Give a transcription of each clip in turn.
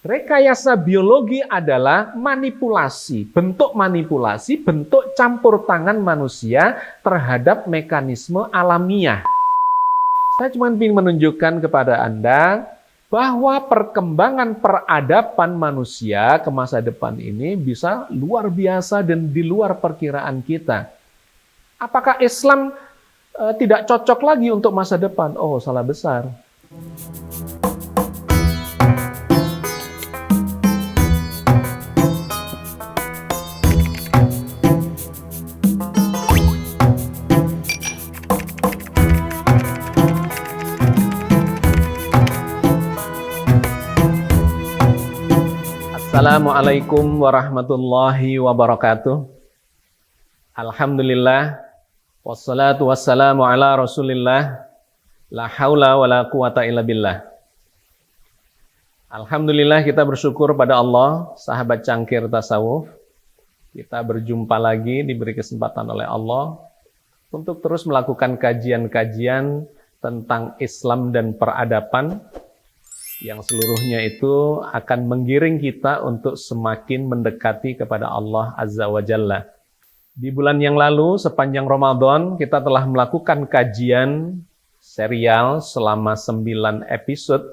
Rekayasa biologi adalah manipulasi, bentuk campur tangan manusia terhadap mekanisme alamiah. Saya cuma ingin menunjukkan kepada Anda bahwa perkembangan peradaban manusia ke masa depan ini bisa luar biasa dan di luar perkiraan kita. Apakah Islam tidak cocok lagi untuk masa depan? Oh, salah besar. Assalamualaikum warahmatullahi wabarakatuh. Alhamdulillah, wassalatu wassalamu ala rasulillah, la haula wa la quwata illa billah. Alhamdulillah, kita bersyukur pada Allah, sahabat cangkir tasawuf. Kita berjumpa lagi, diberi kesempatan oleh Allah untuk terus melakukan kajian-kajian tentang Islam dan peradaban, yang seluruhnya itu akan menggiring kita untuk semakin mendekati kepada Allah Azza wa Jalla. Di bulan yang lalu, sepanjang Ramadan, kita telah melakukan kajian serial selama 9 episode,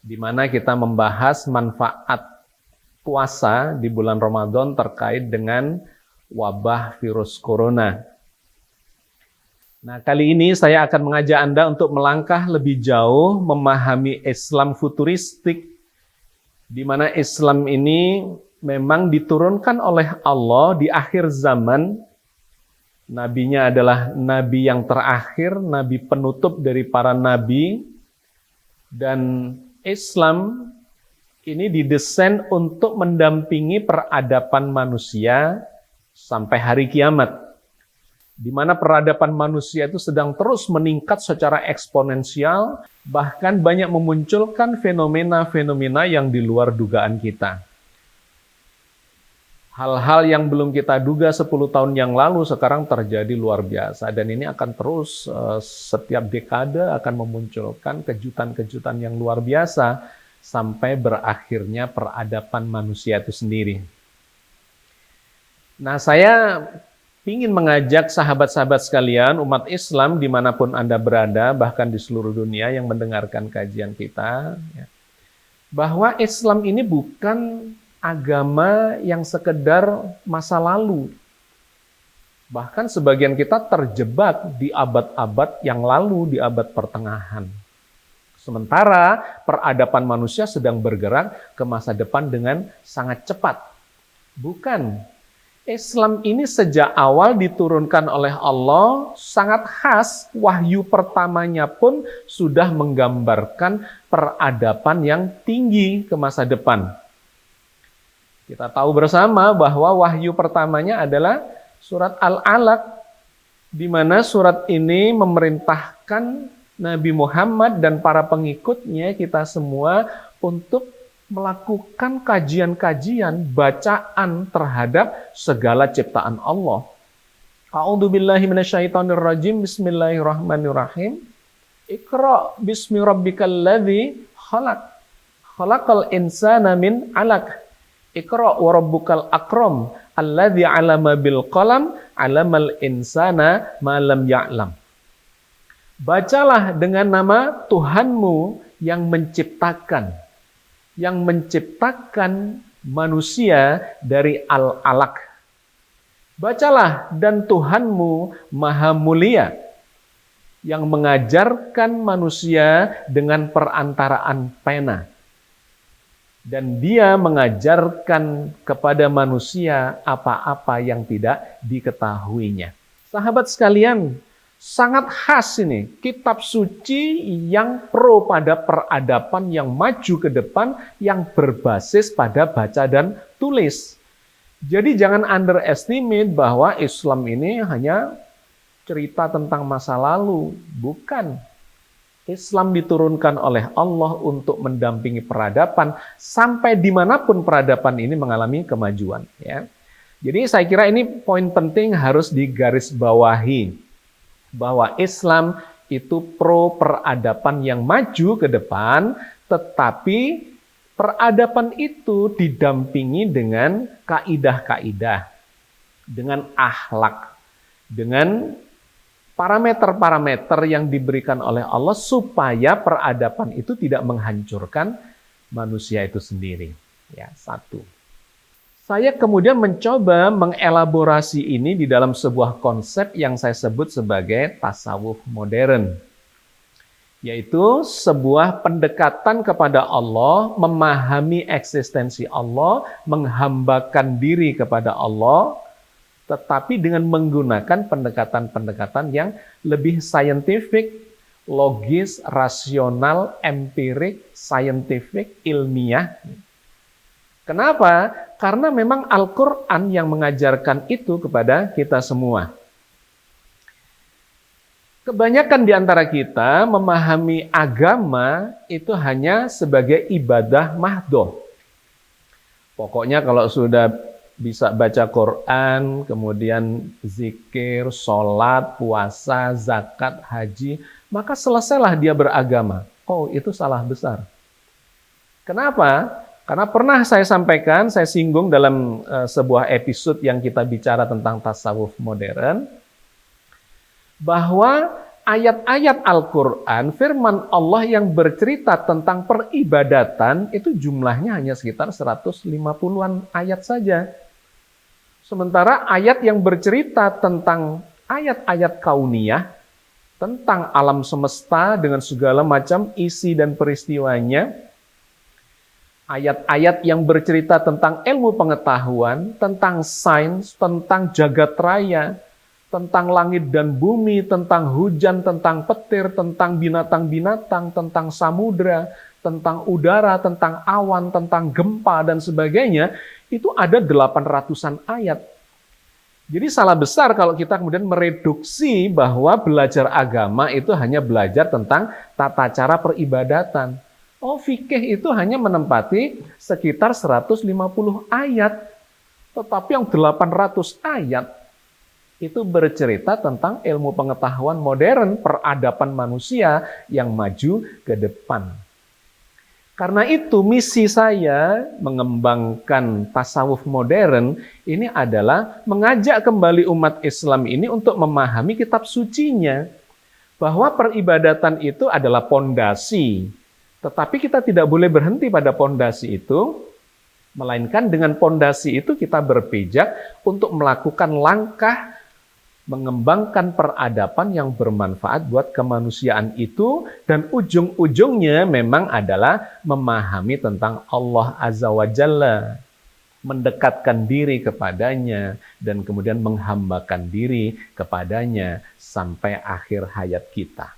di mana kita membahas manfaat puasa di bulan Ramadan terkait dengan wabah virus corona. Nah, kali ini saya akan mengajak Anda untuk melangkah lebih jauh memahami Islam futuristik, di mana Islam ini memang diturunkan oleh Allah di akhir zaman. Nabinya adalah nabi yang terakhir, nabi penutup dari para nabi, dan Islam ini didesain untuk mendampingi peradaban manusia sampai hari kiamat, di mana peradaban manusia itu sedang terus meningkat secara eksponensial, bahkan banyak memunculkan fenomena-fenomena yang di luar dugaan kita. Hal-hal yang belum kita duga 10 tahun yang lalu sekarang terjadi luar biasa, dan ini akan terus setiap dekade akan memunculkan kejutan-kejutan yang luar biasa sampai berakhirnya peradaban manusia itu sendiri. Nah, saya ingin mengajak sahabat-sahabat sekalian, umat Islam dimanapun Anda berada, bahkan di seluruh dunia yang mendengarkan kajian kita, bahwa Islam ini bukan agama yang sekedar masa lalu. Bahkan sebagian kita terjebak di abad-abad yang lalu, di abad pertengahan. Sementara peradaban manusia sedang bergerak ke masa depan dengan sangat cepat. Bukan. Islam ini sejak awal diturunkan oleh Allah sangat khas, wahyu pertamanya pun sudah menggambarkan peradaban yang tinggi ke masa depan. Kita tahu bersama bahwa wahyu pertamanya adalah surat Al-Alaq, di mana surat ini memerintahkan Nabi Muhammad dan para pengikutnya, kita semua, untuk melakukan kajian-kajian, bacaan terhadap segala ciptaan Allah. A'udzubillahi minasyaitonirrajim. Bismillahirrahmanirrahim. Iqra bismi rabbikal ladzi khalaq. Khalaqal insana min 'alaq. Iqra wa rabbukal akram alladzi 'allama bil qalam 'allamal insana ma lam ya'lam. Bacalah dengan nama Tuhanmu yang menciptakan manusia dari Al-Alaq. Bacalah, dan Tuhanmu Maha Mulia, yang mengajarkan manusia dengan perantaraan pena. Dan Dia mengajarkan kepada manusia apa-apa yang tidak diketahuinya. Sahabat sekalian, sangat khas ini, kitab suci yang pro pada peradaban yang maju ke depan, yang berbasis pada baca dan tulis. Jadi jangan underestimate bahwa Islam ini hanya cerita tentang masa lalu. Bukan. Islam diturunkan oleh Allah untuk mendampingi peradaban sampai dimanapun peradaban ini mengalami kemajuan. Ya. Jadi saya kira ini poin penting harus digarisbawahi, bahwa Islam itu pro peradaban yang maju ke depan, tetapi Peradaban itu didampingi dengan kaidah-kaidah, dengan akhlak, dengan parameter-parameter yang diberikan oleh Allah supaya peradaban itu tidak menghancurkan manusia itu sendiri. Ya, satu. Saya kemudian mencoba mengelaborasi ini di dalam sebuah konsep yang saya sebut sebagai tasawuf modern. Yaitu sebuah pendekatan kepada Allah, memahami eksistensi Allah, menghambakan diri kepada Allah, tetapi dengan menggunakan pendekatan-pendekatan yang lebih saintifik, logis, rasional, empirik, saintifik, ilmiah. Kenapa? Karena memang Al-Quran yang mengajarkan itu kepada kita semua. Kebanyakan di antara kita memahami agama itu hanya sebagai ibadah mahdhah. Pokoknya kalau sudah bisa baca Quran, kemudian zikir, sholat, puasa, zakat, haji, maka selesailah dia beragama. Oh, itu salah besar. Kenapa? Karena pernah saya sampaikan, saya singgung dalam sebuah episode yang kita bicara tentang tasawuf modern, bahwa ayat-ayat Al-Quran, firman Allah yang bercerita tentang peribadatan, itu jumlahnya hanya sekitar 150-an ayat saja. Sementara ayat yang bercerita tentang ayat-ayat kauniyah, tentang alam semesta dengan segala macam isi dan peristiwanya, ayat-ayat yang bercerita tentang ilmu pengetahuan, tentang sains, tentang jagat raya, tentang langit dan bumi, tentang hujan, tentang petir, tentang binatang-binatang, tentang samudra, tentang udara, tentang awan, tentang gempa, dan sebagainya, itu ada 800-an ayat. Jadi salah besar kalau kita kemudian mereduksi bahwa belajar agama itu hanya belajar tentang tata cara peribadatan. Oh, fikih itu hanya menempati sekitar 150 ayat. Tetapi yang 800 ayat itu bercerita tentang ilmu pengetahuan modern, peradaban manusia yang maju ke depan. Karena itu misi saya mengembangkan tasawuf modern ini adalah mengajak kembali umat Islam ini untuk memahami kitab sucinya. Bahwa peribadatan itu adalah pondasi. Tetapi kita tidak boleh berhenti pada pondasi itu, melainkan dengan pondasi itu kita berpijak untuk melakukan langkah mengembangkan peradaban yang bermanfaat buat kemanusiaan itu, dan ujung-ujungnya memang adalah memahami tentang Allah Azza wa Jalla, mendekatkan diri kepadanya, dan kemudian menghambakan diri kepadanya sampai akhir hayat kita.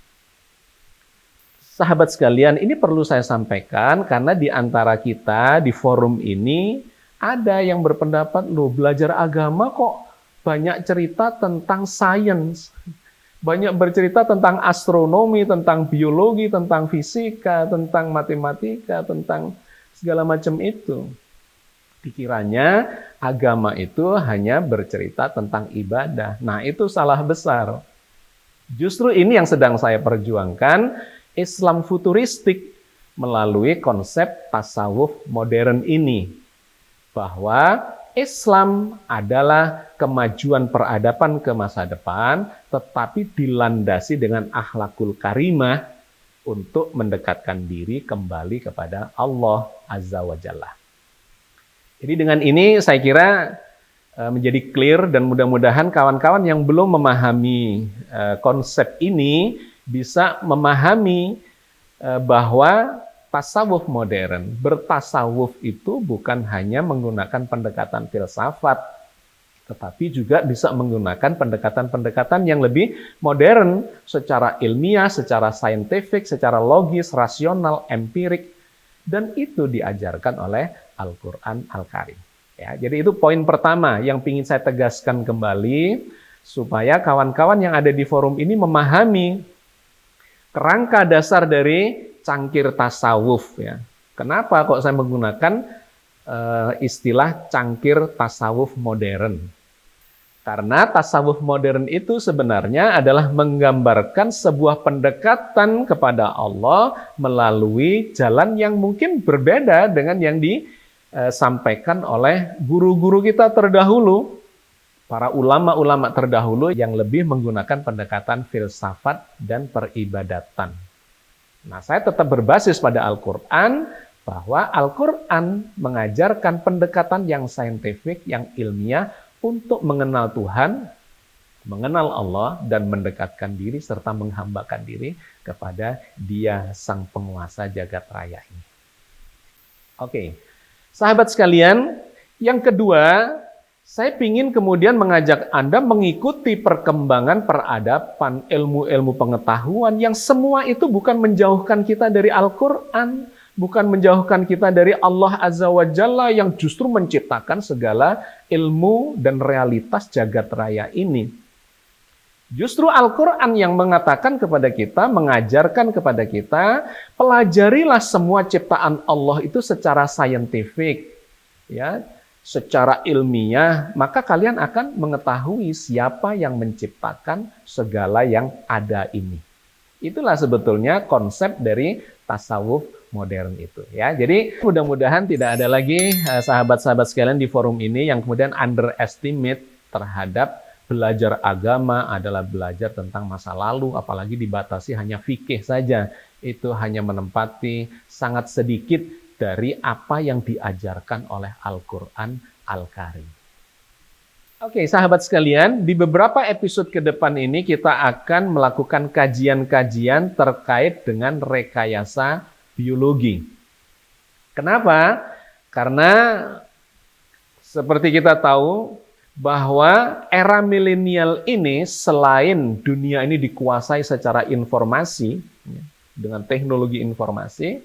Sahabat sekalian, ini perlu saya sampaikan karena di antara kita di forum ini ada yang berpendapat, loh belajar agama kok banyak cerita tentang sains, banyak bercerita tentang astronomi, tentang biologi, tentang fisika, tentang matematika, tentang segala macam itu. Dikiranya agama itu hanya bercerita tentang ibadah. Nah, itu salah besar. Justru ini yang sedang saya perjuangkan, Islam futuristik melalui konsep tasawuf modern ini. Bahwa Islam adalah kemajuan peradaban ke masa depan, tetapi dilandasi dengan akhlakul karimah untuk mendekatkan diri kembali kepada Allah Azza wa Jalla. Jadi dengan ini saya kira menjadi clear, dan mudah-mudahan kawan-kawan yang belum memahami konsep ini bisa memahami bahwa tasawuf modern, bertasawuf itu bukan hanya menggunakan pendekatan filsafat, tetapi juga bisa menggunakan pendekatan-pendekatan yang lebih modern secara ilmiah, secara saintifik, secara logis, rasional, empirik, dan itu diajarkan oleh Al-Quran Al-Karim. Ya, jadi itu poin pertama yang ingin saya tegaskan kembali, supaya kawan-kawan yang ada di forum ini memahami kerangka dasar dari cangkir tasawuf. Ya. Kenapa kok saya menggunakan istilah cangkir tasawuf modern? Karena tasawuf modern itu sebenarnya adalah menggambarkan sebuah pendekatan kepada Allah melalui jalan yang mungkin berbeda dengan yang disampaikan oleh guru-guru kita terdahulu, para ulama-ulama terdahulu yang lebih menggunakan pendekatan filsafat dan peribadatan. Nah, saya tetap berbasis pada Al-Quran, bahwa Al-Quran mengajarkan pendekatan yang saintifik, yang ilmiah, untuk mengenal Tuhan, mengenal Allah, dan mendekatkan diri serta menghambakan diri kepada Dia Sang Penguasa Jagat Raya ini. Oke, sahabat sekalian, yang kedua, saya ingin kemudian mengajak Anda mengikuti perkembangan peradaban, ilmu-ilmu pengetahuan yang semua itu bukan menjauhkan kita dari Al-Quran, bukan menjauhkan kita dari Allah Azza wa Jalla yang justru menciptakan segala ilmu dan realitas jagat raya ini. Justru Al-Quran yang mengatakan kepada kita, mengajarkan kepada kita, pelajarilah semua ciptaan Allah itu secara saintifik, ya, secara ilmiah, maka kalian akan mengetahui siapa yang menciptakan segala yang ada ini. Itulah sebetulnya konsep dari tasawuf modern itu, ya. Jadi mudah-mudahan tidak ada lagi sahabat-sahabat sekalian di forum ini yang kemudian underestimate terhadap belajar agama adalah belajar tentang masa lalu, apalagi dibatasi hanya fikih saja. Itu hanya menempati sangat sedikit dari apa yang diajarkan oleh Al-Quran Al-Karim. Oke, sahabat sekalian, di beberapa episode ke depan ini kita akan melakukan kajian-kajian terkait dengan rekayasa biologi. Kenapa? Karena seperti kita tahu bahwa era milenial ini selain dunia ini dikuasai secara informasi, dengan teknologi informasi,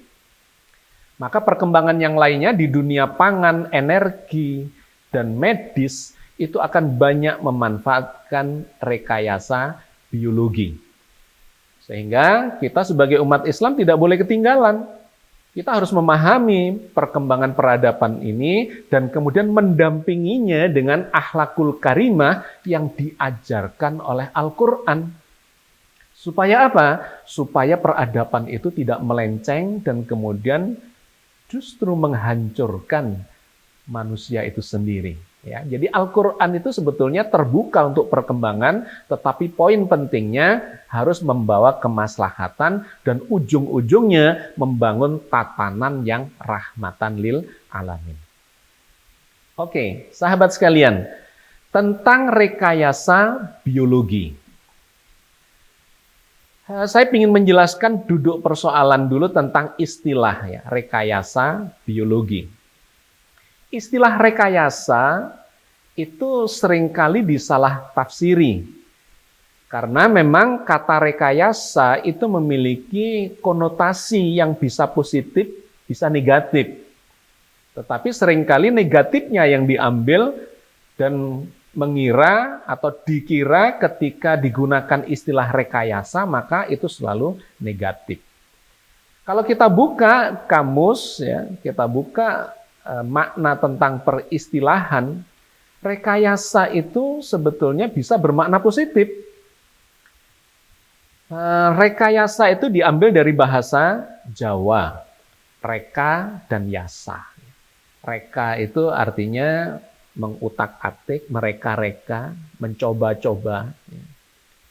maka perkembangan yang lainnya di dunia pangan, energi, dan medis itu akan banyak memanfaatkan rekayasa biologi. Sehingga kita sebagai umat Islam tidak boleh ketinggalan. Kita harus memahami perkembangan peradaban ini dan kemudian mendampinginya dengan akhlakul karimah yang diajarkan oleh Al-Quran. Supaya apa? Supaya peradaban itu tidak melenceng dan kemudian justru menghancurkan manusia itu sendiri. Ya, jadi Al-Quran itu sebetulnya terbuka untuk perkembangan, tetapi poin pentingnya harus membawa kemaslahatan dan ujung-ujungnya membangun tatanan yang rahmatan lil alamin. Oke, sahabat sekalian, tentang rekayasa biologi. Saya ingin menjelaskan duduk persoalan dulu tentang istilah ya, rekayasa biologi. Istilah rekayasa itu seringkali disalah tafsiri. Karena memang kata rekayasa itu memiliki konotasi yang bisa positif, bisa negatif. Tetapi seringkali negatifnya yang diambil dan mengira atau dikira ketika digunakan istilah rekayasa, maka itu selalu negatif. Kalau kita buka kamus, ya, kita buka makna tentang peristilahan, rekayasa itu sebetulnya bisa bermakna positif. Rekayasa itu diambil dari bahasa Jawa, reka dan yasa. Reka itu artinya mengutak-atik, mereka-reka, mencoba-coba,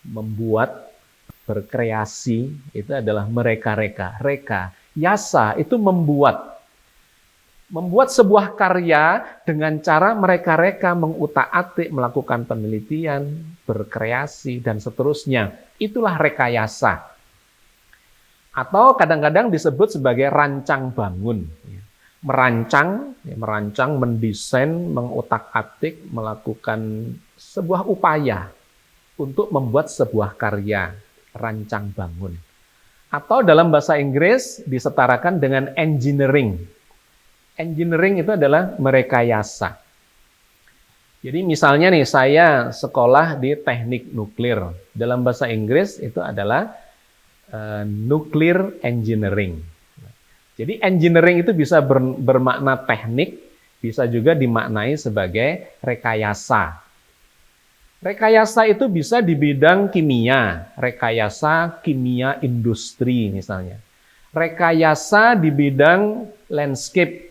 membuat, berkreasi, itu adalah mereka-reka. Reka, yasa itu membuat sebuah karya dengan cara mereka-reka mengutak-atik, melakukan penelitian, berkreasi, dan seterusnya. Itulah rekayasa. Atau kadang-kadang disebut sebagai rancang bangun. Merancang, mendesain, mengutak-atik, melakukan sebuah upaya untuk membuat sebuah karya, rancang bangun. Atau dalam bahasa Inggris disetarakan dengan engineering. Engineering itu adalah merekayasa. Jadi misalnya nih, saya sekolah di teknik nuklir. Dalam bahasa Inggris itu adalah nuclear engineering. Jadi engineering itu bisa bermakna teknik, bisa juga dimaknai sebagai rekayasa. Rekayasa itu bisa di bidang kimia, rekayasa kimia industri misalnya. Rekayasa di bidang landscape,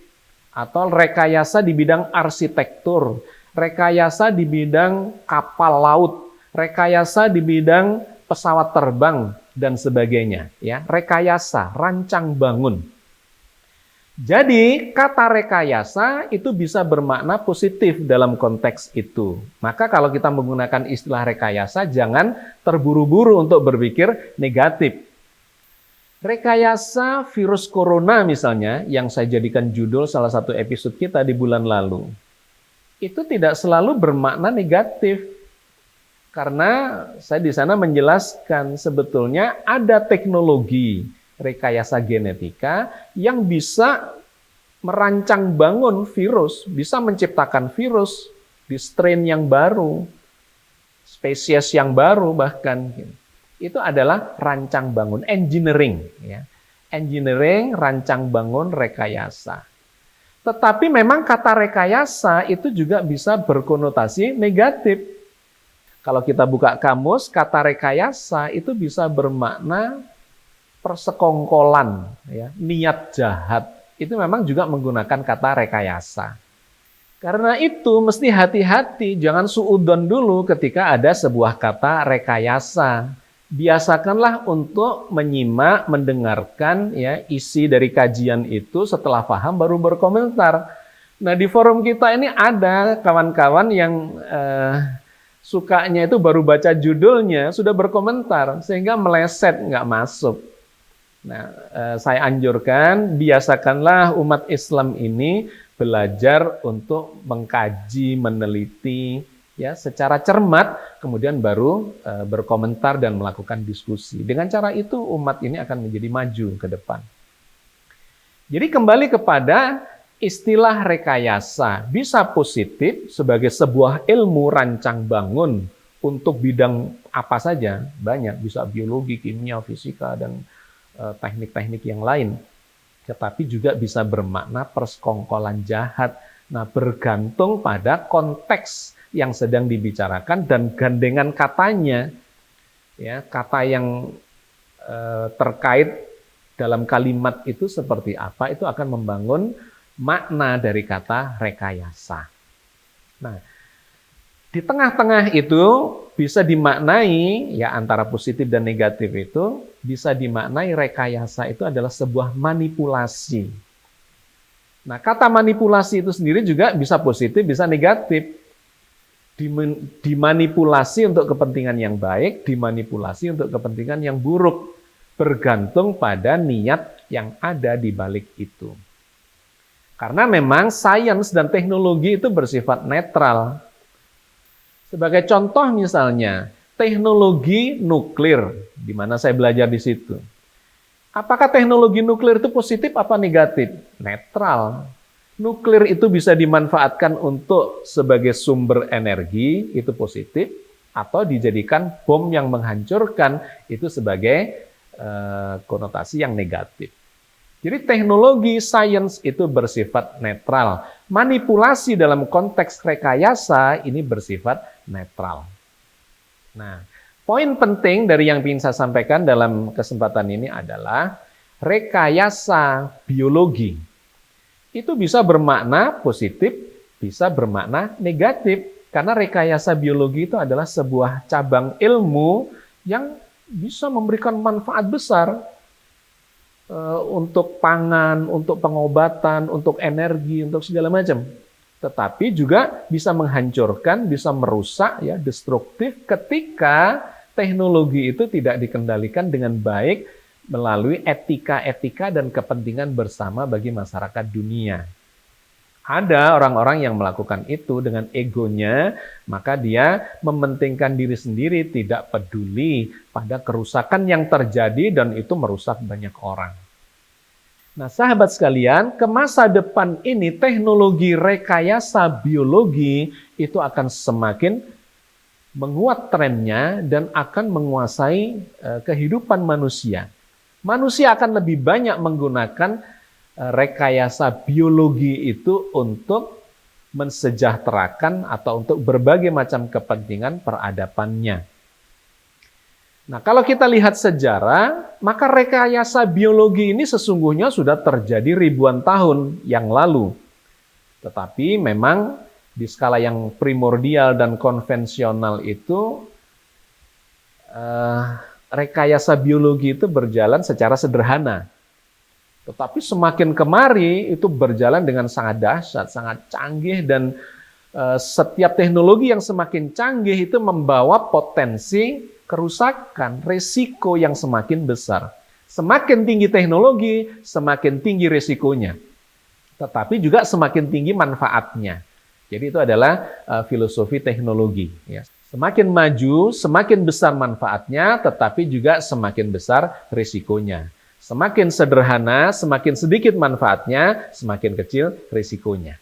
atau rekayasa di bidang arsitektur, rekayasa di bidang kapal laut, rekayasa di bidang pesawat terbang, dan sebagainya. Ya, rekayasa, rancang bangun. Jadi, kata rekayasa itu bisa bermakna positif dalam konteks itu. Maka kalau kita menggunakan istilah rekayasa, jangan terburu-buru untuk berpikir negatif. Rekayasa virus corona misalnya, yang saya jadikan judul salah satu episode kita di bulan lalu, itu tidak selalu bermakna negatif. Karena saya di sana menjelaskan sebetulnya ada teknologi rekayasa genetika yang bisa merancang bangun virus, bisa menciptakan virus di strain yang baru, spesies yang baru bahkan. Itu adalah rancang bangun, engineering. Ya. Engineering, rancang bangun, rekayasa. Tetapi memang kata rekayasa itu juga bisa berkonotasi negatif. Kalau kita buka kamus, kata rekayasa itu bisa bermakna persekongkolan, ya, niat jahat. Itu memang juga menggunakan kata rekayasa. Karena itu mesti hati-hati, jangan suudzon dulu ketika ada sebuah kata rekayasa. Biasakanlah untuk menyimak, mendengarkan ya isi dari kajian itu, setelah paham baru berkomentar. Nah, di forum kita ini ada kawan-kawan yang sukanya itu baru baca judulnya sudah berkomentar sehingga meleset, nggak masuk. Nah, saya anjurkan biasakanlah umat Islam ini belajar untuk mengkaji, meneliti ya secara cermat, kemudian baru berkomentar dan melakukan diskusi. Dengan cara itu umat ini akan menjadi maju ke depan. Jadi kembali kepada istilah rekayasa, bisa positif sebagai sebuah ilmu rancang bangun untuk bidang apa saja, banyak, bisa biologi, kimia, fisika, dan teknik-teknik yang lain. Tetapi juga bisa bermakna persekongkolan jahat. Nah, bergantung pada konteks yang sedang dibicarakan dan gandengan katanya. Ya, kata yang terkait dalam kalimat itu seperti apa, itu akan membangun makna dari kata rekayasa. Nah, di tengah-tengah itu bisa dimaknai, ya antara positif dan negatif itu, bisa dimaknai rekayasa itu adalah sebuah manipulasi. Nah, kata manipulasi itu sendiri juga bisa positif, bisa negatif. Dimanipulasi untuk kepentingan yang baik, dimanipulasi untuk kepentingan yang buruk. Bergantung pada niat yang ada di balik itu. Karena memang sains dan teknologi itu bersifat netral. Sebagai contoh misalnya, teknologi nuklir, di mana saya belajar di situ. Apakah teknologi nuklir itu positif apa negatif? Netral. Nuklir itu bisa dimanfaatkan untuk sebagai sumber energi, itu positif, atau dijadikan bom yang menghancurkan, itu sebagai konotasi yang negatif. Jadi teknologi sains itu bersifat netral. Manipulasi dalam konteks rekayasa ini bersifat netral. Nah, poin penting dari yang ingin saya sampaikan dalam kesempatan ini adalah rekayasa biologi. Itu bisa bermakna positif, bisa bermakna negatif. Karena rekayasa biologi itu adalah sebuah cabang ilmu yang bisa memberikan manfaat besar untuk pangan, untuk pengobatan, untuk energi, untuk segala macam. Tetapi juga bisa menghancurkan, bisa merusak, ya, destruktif ketika teknologi itu tidak dikendalikan dengan baik melalui etika-etika dan kepentingan bersama bagi masyarakat dunia. Ada orang-orang yang melakukan itu dengan egonya, maka dia mementingkan diri sendiri, tidak peduli pada kerusakan yang terjadi dan itu merusak banyak orang. Nah, sahabat sekalian, ke masa depan ini teknologi rekayasa biologi itu akan semakin menguat trennya dan akan menguasai kehidupan manusia. Manusia akan lebih banyak menggunakan rekayasa biologi itu untuk mensejahterakan atau untuk berbagai macam kepentingan peradabannya. Nah, kalau kita lihat sejarah, maka rekayasa biologi ini sesungguhnya sudah terjadi ribuan tahun yang lalu. Tetapi memang di skala yang primordial dan konvensional itu, rekayasa biologi itu berjalan secara sederhana. Tetapi semakin kemari itu berjalan dengan sangat dahsyat, sangat canggih, dan setiap teknologi yang semakin canggih itu membawa potensi kerusakan, resiko yang semakin besar. Semakin tinggi teknologi, semakin tinggi resikonya. Tetapi juga semakin tinggi manfaatnya. Jadi itu adalah filosofi teknologi. Ya. Semakin maju, semakin besar manfaatnya, tetapi juga semakin besar risikonya. Semakin sederhana, semakin sedikit manfaatnya, semakin kecil risikonya.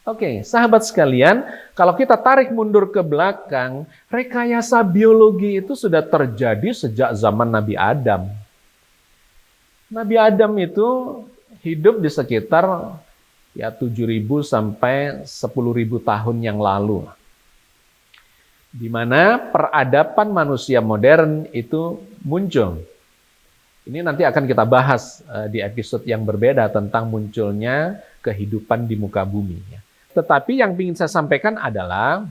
Oke, sahabat sekalian, kalau kita tarik mundur ke belakang, rekayasa biologi itu sudah terjadi sejak zaman Nabi Adam. Nabi Adam itu hidup di sekitar 7.000 sampai 10.000 tahun yang lalu. Di mana peradaban manusia modern itu muncul. Ini nanti akan kita bahas di episode yang berbeda tentang munculnya kehidupan di muka bumi. Tetapi yang ingin saya sampaikan adalah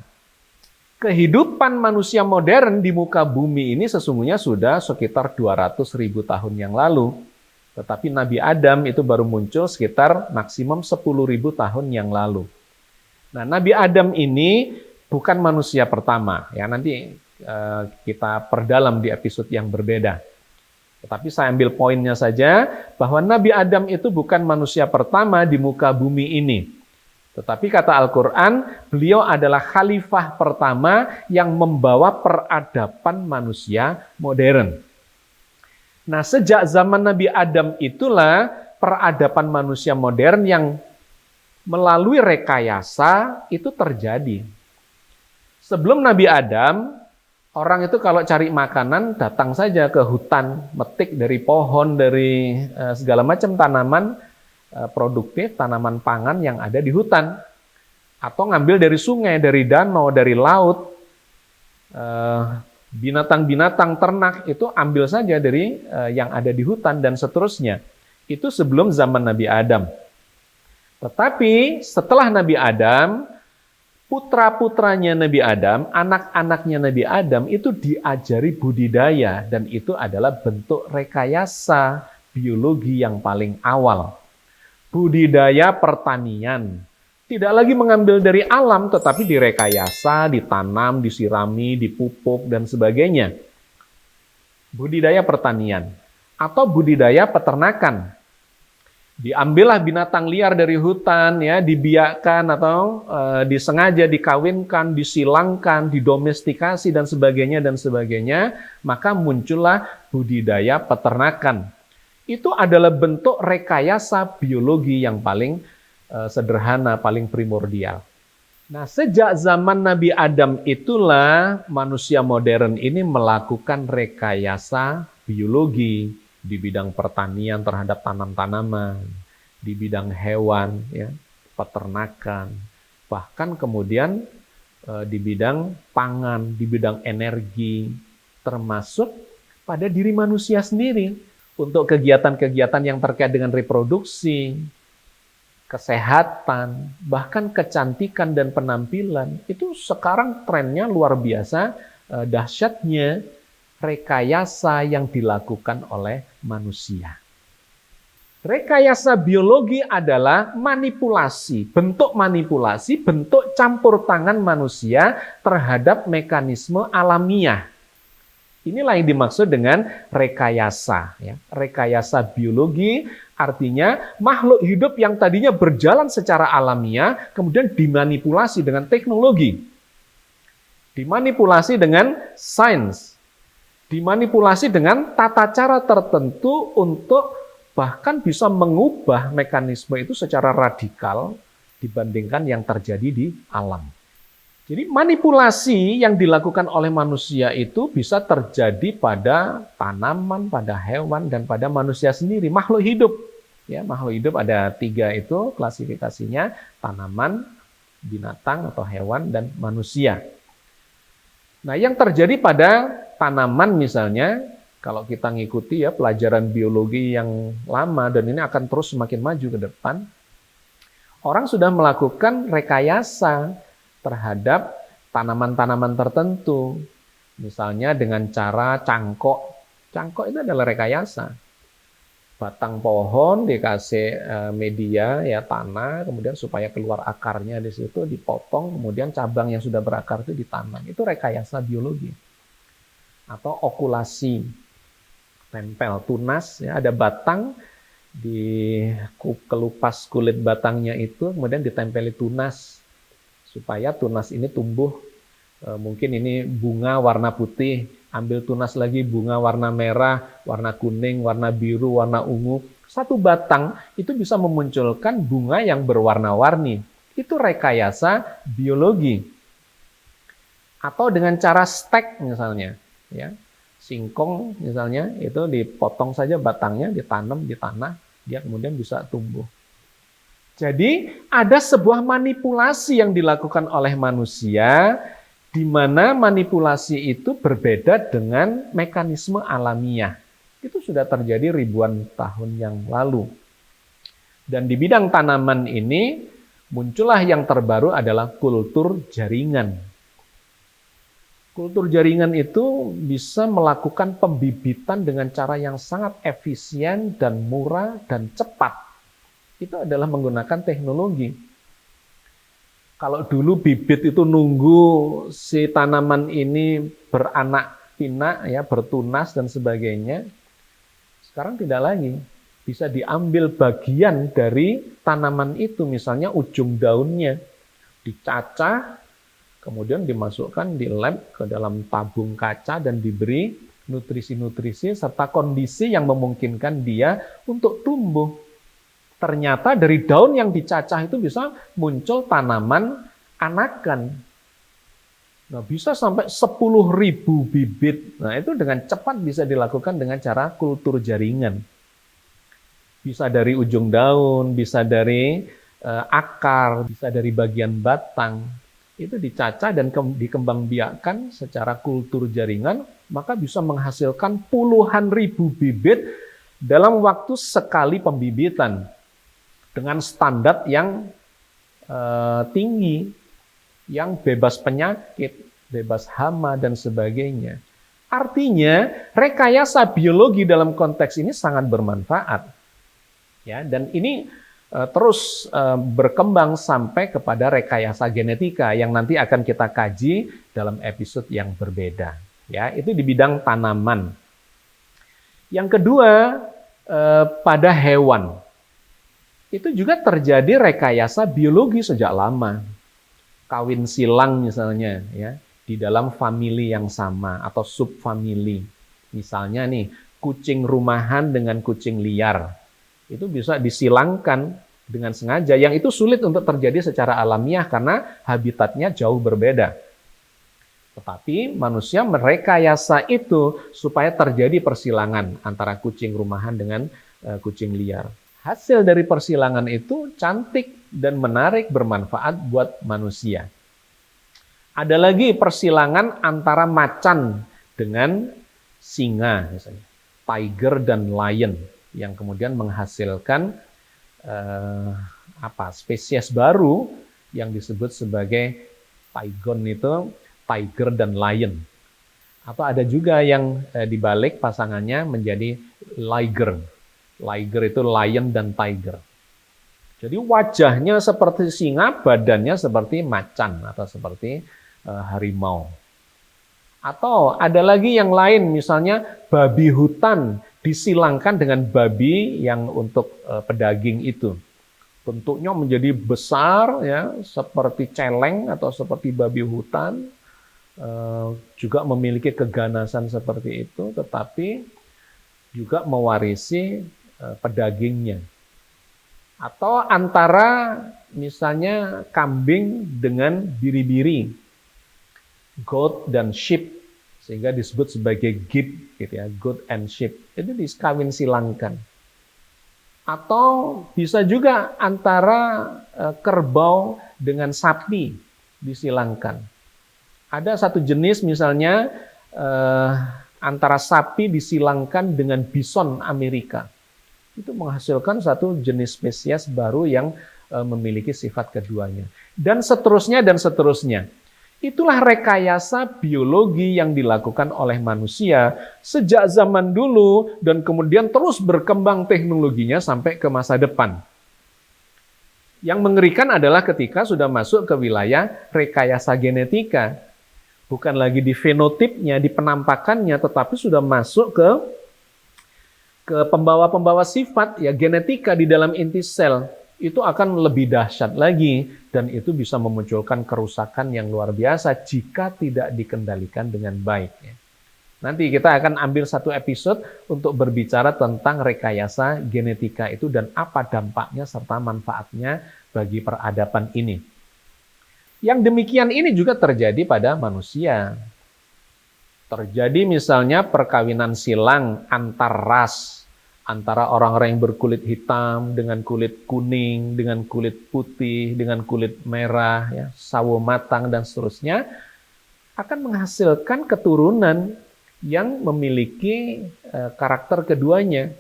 kehidupan manusia modern di muka bumi ini sesungguhnya sudah sekitar 200.000 tahun yang lalu. Tetapi Nabi Adam itu baru muncul sekitar maksimum 10.000 tahun yang lalu. Nah, Nabi Adam ini bukan manusia pertama. Ya, nanti kita perdalam di episode yang berbeda. Tetapi saya ambil poinnya saja bahwa Nabi Adam itu bukan manusia pertama di muka bumi ini. Tetapi kata Al-Quran, beliau adalah khalifah pertama yang membawa peradaban manusia modern. Nah, sejak zaman Nabi Adam itulah peradaban manusia modern yang melalui rekayasa itu terjadi. Sebelum Nabi Adam, orang itu kalau cari makanan datang saja ke hutan, metik dari pohon, dari segala macam tanaman produktif, tanaman pangan yang ada di hutan. Atau ngambil dari sungai, dari danau, dari laut. Binatang-binatang ternak itu ambil saja dari yang ada di hutan dan seterusnya. Itu sebelum zaman Nabi Adam. Tetapi setelah Nabi Adam, putra-putranya Nabi Adam, anak-anaknya Nabi Adam itu diajari budidaya, dan itu adalah bentuk rekayasa biologi yang paling awal. Budidaya pertanian. Tidak lagi mengambil dari alam, tetapi direkayasa, ditanam, disirami, dipupuk, dan sebagainya. Budidaya pertanian. Atau budidaya peternakan. Diambillah binatang liar dari hutan, ya, dibiakkan atau disengaja dikawinkan, disilangkan, didomestikasi, dan sebagainya, maka muncullah budidaya peternakan. Itu adalah bentuk rekayasa biologi yang paling sederhana, paling primordial. Nah, sejak zaman Nabi Adam itulah manusia modern ini melakukan rekayasa biologi di bidang pertanian terhadap tanam-tanaman, di bidang hewan, ya, peternakan, bahkan kemudian di bidang pangan, di bidang energi, termasuk pada diri manusia sendiri. Untuk kegiatan-kegiatan yang terkait dengan reproduksi, kesehatan, bahkan kecantikan dan penampilan, itu sekarang trennya luar biasa dahsyatnya rekayasa yang dilakukan oleh manusia. Rekayasa biologi adalah manipulasi, bentuk campur tangan manusia terhadap mekanisme alamiah. Inilah yang dimaksud dengan rekayasa. Ya. Rekayasa biologi artinya makhluk hidup yang tadinya berjalan secara alamiah, kemudian dimanipulasi dengan teknologi. Dimanipulasi dengan sains. Dimanipulasi dengan tata cara tertentu untuk bahkan bisa mengubah mekanisme itu secara radikal dibandingkan yang terjadi di alam. Jadi manipulasi yang dilakukan oleh manusia itu bisa terjadi pada tanaman, pada hewan, dan pada manusia sendiri, makhluk hidup. Ya, makhluk hidup ada 3 itu klasifikasinya, tanaman, binatang atau hewan dan manusia. Nah, yang terjadi pada tanaman misalnya, kalau kita ngikuti ya pelajaran biologi yang lama dan ini akan terus semakin maju ke depan, orang sudah melakukan rekayasa terhadap tanaman-tanaman tertentu. Misalnya dengan cara cangkok. Cangkok itu adalah rekayasa. Batang pohon dikasih media ya tanah, kemudian supaya keluar akarnya di situ dipotong, kemudian cabang yang sudah berakar itu ditanam. Itu rekayasa biologi. Atau okulasi, tempel, tunas, ya, ada batang, di kelupas kulit batangnya itu, kemudian ditempeli tunas, supaya tunas ini tumbuh, mungkin ini bunga warna putih, ambil tunas lagi bunga warna merah, warna kuning, warna biru, warna ungu. Satu batang itu bisa memunculkan bunga yang berwarna-warni. Itu rekayasa biologi. Atau dengan cara stek misalnya, ya. Singkong misalnya itu dipotong saja batangnya, ditanam di tanah, dia kemudian bisa tumbuh. Jadi ada sebuah manipulasi yang dilakukan oleh manusia, di mana manipulasi itu berbeda dengan mekanisme alamiah. Itu sudah terjadi ribuan tahun yang lalu. Dan di bidang tanaman ini, muncullah yang terbaru adalah kultur jaringan. Kultur jaringan itu bisa melakukan pembibitan dengan cara yang sangat efisien dan murah dan cepat. Itu adalah menggunakan teknologi. Kalau dulu bibit itu nunggu si tanaman ini beranak pinak, ya, bertunas dan sebagainya. Sekarang tidak lagi. Bisa diambil bagian dari tanaman itu, misalnya ujung daunnya, dicacah, kemudian dimasukkan di lab ke dalam tabung kaca dan diberi nutrisi-nutrisi serta kondisi yang memungkinkan dia untuk tumbuh. Ternyata dari daun yang dicacah itu bisa muncul tanaman anakan. Nah, bisa sampai 10.000 bibit. Nah, itu dengan cepat bisa dilakukan dengan cara kultur jaringan. Bisa dari ujung daun, bisa dari akar, bisa dari bagian batang. Itu dicacah dan dikembangbiakkan secara kultur jaringan, maka bisa menghasilkan puluhan ribu bibit dalam waktu sekali pembibitan. Dengan standar yang tinggi, yang bebas penyakit, bebas hama, dan sebagainya. Artinya, rekayasa biologi dalam konteks ini sangat bermanfaat. Ya, dan ini terus berkembang sampai kepada rekayasa genetika yang nanti akan kita kaji dalam episode yang berbeda. Ya, itu di bidang tanaman. Yang kedua, pada hewan. Itu juga terjadi rekayasa biologi sejak lama. Kawin silang misalnya, ya, di dalam famili yang sama atau subfamili. Misalnya nih, kucing rumahan dengan kucing liar. Itu bisa disilangkan dengan sengaja. Yang itu sulit untuk terjadi secara alamiah karena habitatnya jauh berbeda. Tetapi manusia merekayasa itu supaya terjadi persilangan antara kucing rumahan dengan kucing liar. Hasil dari persilangan itu cantik dan menarik, bermanfaat buat manusia. Ada lagi persilangan antara macan dengan singa, misalnya tiger dan lion, yang kemudian menghasilkan spesies baru yang disebut sebagai tigon, itu tiger dan lion. Atau ada juga yang dibalik pasangannya menjadi liger. Liger itu lion dan tiger. Jadi wajahnya seperti singa, badannya seperti macan atau seperti harimau. Atau ada lagi yang lain, misalnya babi hutan disilangkan dengan babi yang untuk pedaging itu. Bentuknya menjadi besar, ya, seperti celeng atau seperti babi hutan. Juga memiliki keganasan seperti itu, tetapi juga mewarisi pedagingnya. Atau antara misalnya kambing dengan biri-biri, goat dan sheep, sehingga disebut sebagai gib, gitu ya, goat and sheep. Itu dikawin silangkan. Atau bisa juga antara kerbau dengan sapi disilangkan. Ada satu jenis misalnya antara sapi disilangkan dengan bison Amerika. Itu menghasilkan satu jenis spesies baru yang memiliki sifat keduanya. Dan seterusnya dan seterusnya. Itulah rekayasa biologi yang dilakukan oleh manusia sejak zaman dulu dan kemudian terus berkembang teknologinya sampai ke masa depan. Yang mengerikan adalah ketika sudah masuk ke wilayah rekayasa genetika. Bukan lagi di fenotipnya, di penampakannya, tetapi sudah masuk ke pembawa-pembawa sifat, ya genetika di dalam inti sel. Itu akan lebih dahsyat lagi dan itu bisa memunculkan kerusakan yang luar biasa jika tidak dikendalikan dengan baik. Nanti kita akan ambil satu episode untuk berbicara tentang rekayasa genetika itu dan apa dampaknya serta manfaatnya bagi peradaban ini. Yang demikian ini juga terjadi pada manusia. Terjadi misalnya perkawinan silang antar ras, antara orang-orang yang berkulit hitam dengan kulit kuning, dengan kulit putih, dengan kulit merah, ya, sawo matang, dan seterusnya, akan menghasilkan keturunan yang memiliki karakter keduanya.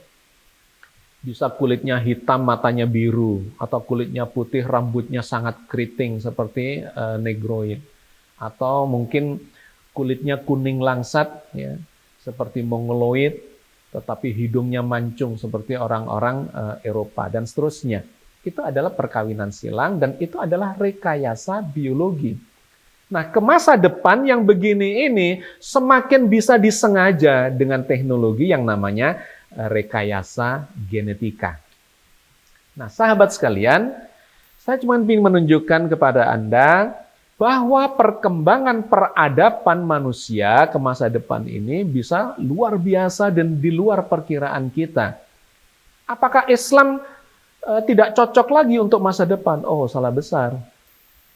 Bisa kulitnya hitam, matanya biru, atau kulitnya putih, rambutnya sangat keriting seperti negroid, atau mungkin kulitnya kuning langsat, ya, seperti mongoloid, tetapi hidungnya mancung seperti orang-orang Eropa, dan seterusnya. Itu adalah perkawinan silang, dan itu adalah rekayasa biologi. Nah, ke masa depan yang begini ini semakin bisa disengaja dengan teknologi yang namanya rekayasa genetika. Nah, sahabat sekalian, saya cuma ingin menunjukkan kepada Anda bahwa perkembangan peradaban manusia ke masa depan ini bisa luar biasa dan di luar perkiraan kita. Apakah Islam tidak cocok lagi untuk masa depan? Oh, salah besar.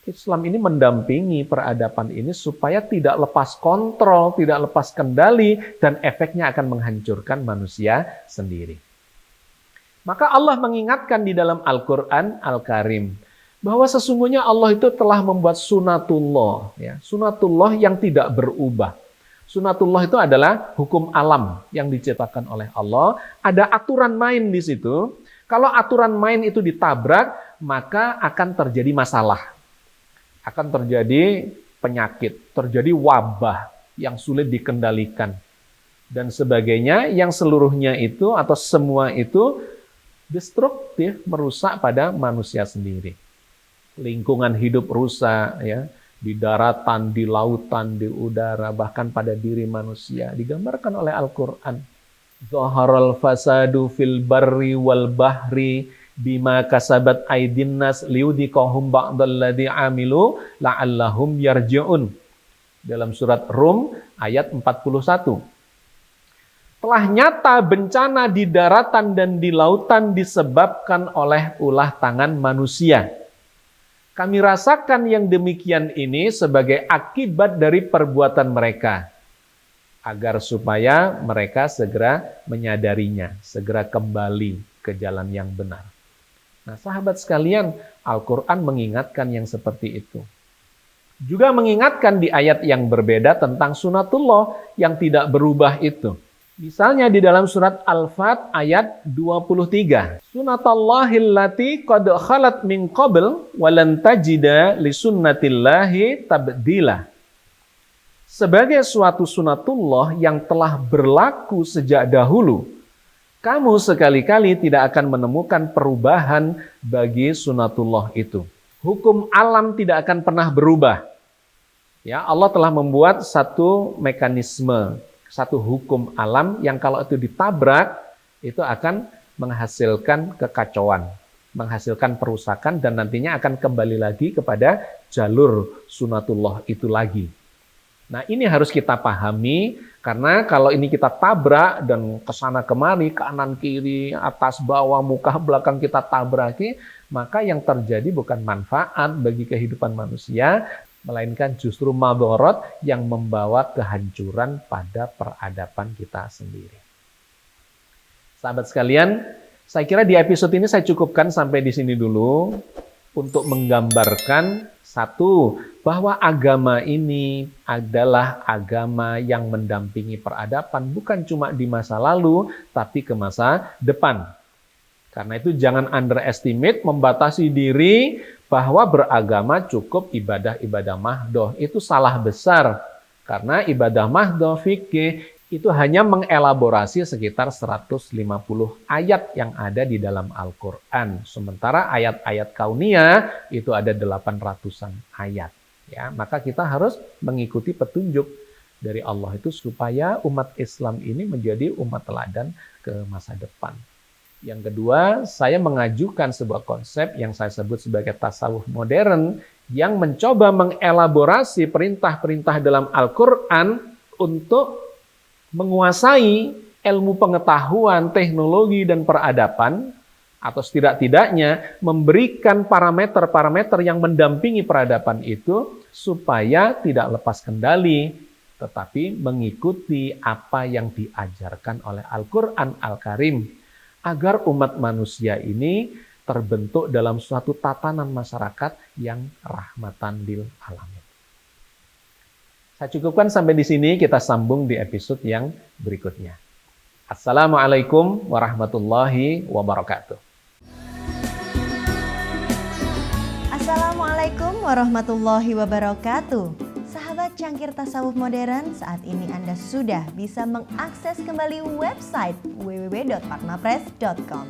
Islam ini mendampingi peradaban ini supaya tidak lepas kontrol, tidak lepas kendali, dan efeknya akan menghancurkan manusia sendiri. Maka Allah mengingatkan di dalam Al-Quran Al-Karim, bahwa sesungguhnya Allah itu telah membuat sunatullah, ya, sunatullah yang tidak berubah. Sunatullah itu adalah hukum alam yang diciptakan oleh Allah. Ada aturan main di situ. Kalau aturan main itu ditabrak, maka akan terjadi masalah. Akan terjadi penyakit, terjadi wabah yang sulit dikendalikan. Dan sebagainya, yang seluruhnya itu atau semua itu destruktif, merusak pada manusia sendiri. Lingkungan hidup rusak, ya, di daratan, di lautan, di udara, bahkan pada diri manusia. Digambarkan oleh Al-Quran. Zaharal fasadu fil barri wal bahri bima kasabat aydin nas liudhiqahum ba'dalladzi amilu la'allahum yarji'un. Dalam surat Rum ayat 41. Telah nyata bencana di daratan dan di lautan disebabkan oleh ulah tangan manusia. Kami rasakan yang demikian ini sebagai akibat dari perbuatan mereka, agar supaya mereka segera menyadarinya, segera kembali ke jalan yang benar. Nah, sahabat sekalian, Al-Quran mengingatkan yang seperti itu. Juga mengingatkan di ayat yang berbeda tentang sunatullah yang tidak berubah itu. Misalnya di dalam surat Al-Fat ayat 23. Sunatallahil lati qad khalat min qabl walan tajida li sunnatillahi tabdila. Sebagai suatu sunatullah yang telah berlaku sejak dahulu, kamu sekali-kali tidak akan menemukan perubahan bagi sunatullah itu. Hukum alam tidak akan pernah berubah. Ya, Allah telah membuat satu mekanisme, satu hukum alam yang kalau itu ditabrak, itu akan menghasilkan kekacauan, menghasilkan perusakan, dan nantinya akan kembali lagi kepada jalur sunatullah itu lagi. Nah, ini harus kita pahami, karena kalau ini kita tabrak dan kesana kemari, kanan kiri, atas bawah, muka belakang kita tabraki, maka yang terjadi bukan manfaat bagi kehidupan manusia, melainkan justru madharat yang membawa kehancuran pada peradaban kita sendiri. Sahabat sekalian, Saya kira di episode ini saya cukupkan sampai di sini dulu untuk menggambarkan satu, bahwa agama ini adalah agama yang mendampingi peradaban bukan cuma di masa lalu, tapi ke masa depan. Karena itu jangan underestimate, membatasi diri bahwa beragama cukup ibadah-ibadah mahdoh. Itu salah besar. Karena ibadah mahdoh, fikih, itu hanya mengelaborasi sekitar 150 ayat yang ada di dalam Al-Quran. Sementara ayat-ayat kauniyah itu ada 800-an ayat. Ya, maka kita harus mengikuti petunjuk dari Allah itu supaya umat Islam ini menjadi umat teladan ke masa depan. Yang kedua, saya mengajukan sebuah konsep yang saya sebut sebagai tasawuf modern yang mencoba mengelaborasi perintah-perintah dalam Al-Quran untuk menguasai ilmu pengetahuan, teknologi, dan peradaban, atau setidak-tidaknya memberikan parameter-parameter yang mendampingi peradaban itu supaya tidak lepas kendali, tetapi mengikuti apa yang diajarkan oleh Al-Quran Al-Karim, agar umat manusia ini terbentuk dalam suatu tatanan masyarakat yang rahmatan lil alamin. Saya cukupkan sampai di sini, kita sambung di episode yang berikutnya. Assalamualaikum warahmatullahi wabarakatuh. Assalamualaikum warahmatullahi wabarakatuh. Sahabat Cangkir Tasawuf Modern, saat ini Anda sudah bisa mengakses kembali website www.patmapress.com.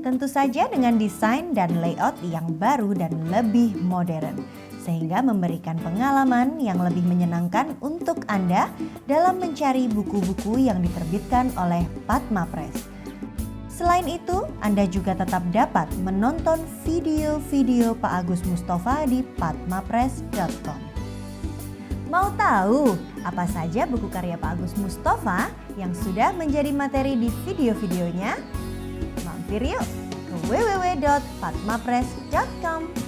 Tentu saja dengan desain dan layout yang baru dan lebih modern, sehingga memberikan pengalaman yang lebih menyenangkan untuk Anda dalam mencari buku-buku yang diterbitkan oleh Patma Press. Selain itu, Anda juga tetap dapat menonton video-video Pak Agus Mustafa di patmapress.com. Mau tahu apa saja buku karya Pak Agus Mustafa yang sudah menjadi materi di video-videonya? Mampir yuk ke www.patmapress.com.